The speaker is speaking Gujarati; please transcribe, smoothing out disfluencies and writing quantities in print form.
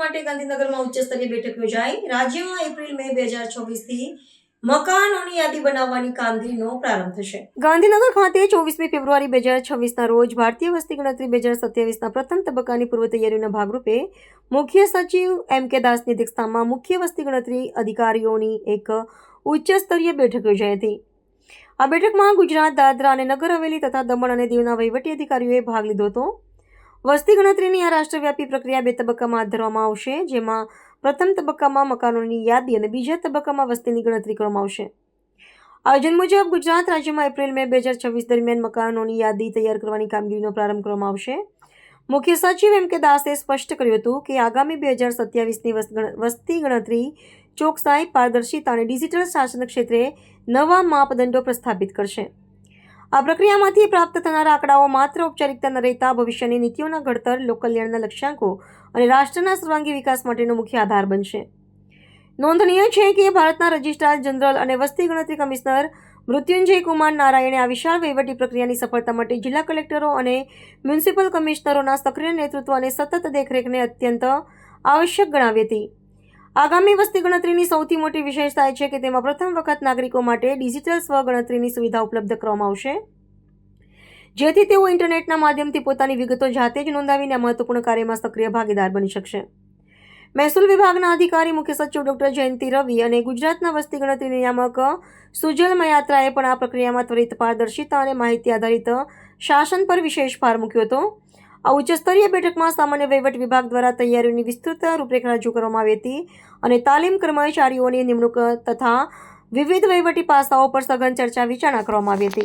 માટે ગાંધીનગરમાં ઉચ્ચ સ્તરીય બેઠક યોજાઈ. રાજ્યમાં એપ્રિલ મે 2024 થી મકાનોની યાદી બનાવવાની કામગીરીનો પ્રારંભ થશે. ગાંધીનગર ખાતે 24મી ફેબ્રુઆરી 2026ના રોજ ભારતીય વસ્તી ગણતરી 2027ના પ્રથમ તબક્કાની પૂર્વ તૈયારીઓના ભાગરૂપે મુખ્ય સચિવ M.K. દાસની અધ્યક્ષતામાં મુખ્ય વસ્તી ગણતરી અધિકારીઓની એક ઉચ્ચ સ્તરીય બેઠક યોજાઈ હતી. આ બેઠકમાં ગુજરાત, દાદરા અને નગર હવેલી તથા દમણ અને દીવના વહીવટી અધિકારીઓએ ભાગ લીધો હતો. વસ્તી ગણતરીની આ રાષ્ટ્રવ્યાપી પ્રક્રિયા 2 તબક્કામાં હાથ ધરવામાં આવશે, જેમાં પ્રથમ તબક્કામાં મકાનોની યાદી અને બીજા તબક્કામાં વસ્તીની ગણતરી કરવામાં આવશે. આયોજન મુજબ ગુજરાત રાજ્યમાં એપ્રિલ મે 2026 દરમિયાન મકાનોની યાદી તૈયાર કરવાની કામગીરીનો પ્રારંભ કરવામાં આવશે. મુખ્ય સચિવ M.K. દાસે સ્પષ્ટ કર્યું હતું કે આગામી 2027ની વસ્તી ગણતરી ચોકસાઈ, પારદર્શિતા અને ડિજિટલ શાસન ક્ષેત્રે નવા માપદંડો પ્રસ્થાપિત કરશે. આ પ્રક્રિયામાંથી પ્રાપ્ત થનારા આંકડાઓ માત્ર ઔપચારિકતા ન રહેતા ભવિષ્યની નીતિઓના ઘડતર, લોકકલ્યાણના લક્ષ્યાંકો અને રાષ્ટ્રના સર્વાંગી વિકાસ માટેનો મુખ્ય આધાર બનશે. નોંધનીય છે કે ભારતના રજિસ્ટ્રાર જનરલ અને વસ્તી ગણતરી કમિશનર મૃત્યુંજય કુમાર નારાયણે આ વિશાળ વહીવટી પ્રક્રિયાની સફળતા માટે જિલ્લા કલેક્ટરો અને મ્યુનિસિપલ કમિશનરોના સક્રિય નેતૃત્વ અને સતત દેખરેખને અત્યંત આવશ્યક ગણાવી હતી. આગામી વસ્તી ગણતરીની સૌથી મોટી વિશેષતા એ છે કે તેમાં પ્રથમ વખત નાગરિકો માટે ડિજિટલ સ્વગણતરીની સુવિધા ઉપલબ્ધ કરવામાં આવશે, જેથી તેઓ ઇન્ટરનેટના માધ્યમથી પોતાની વિગતો જાતે જ નોંધાવીને આ મહત્વપૂર્ણ કાર્યમાં સક્રિય ભાગીદાર બની શકશે. મહેસૂલ વિભાગના અધિકારી મુખ્ય સચિવ ડોક્ટર જયંતિ રવિ અને ગુજરાતના વસ્તી ગણતરી નિયામક સુજલ મયાત્રાએ પણ આ પ્રક્રિયામાં ત્વરિત, પારદર્શિતા અને માહિતી આધારિત શાસન પર વિશેષ ભાર મૂક્યો હતો. આ ઉચ્ચ સ્તરીય બેઠકમાં સામાન્ય વહીવટ વિભાગ દ્વારા તૈયારીઓની વિસ્તૃત રૂપરેખા રજૂ કરવામાં આવી હતી અને તાલીમ કર્મચારીઓની નિમણૂક તથા વિવિધ વહીવટી પાસાઓ પર સઘન ચર્ચા વિચારણા કરવામાં આવી હતી.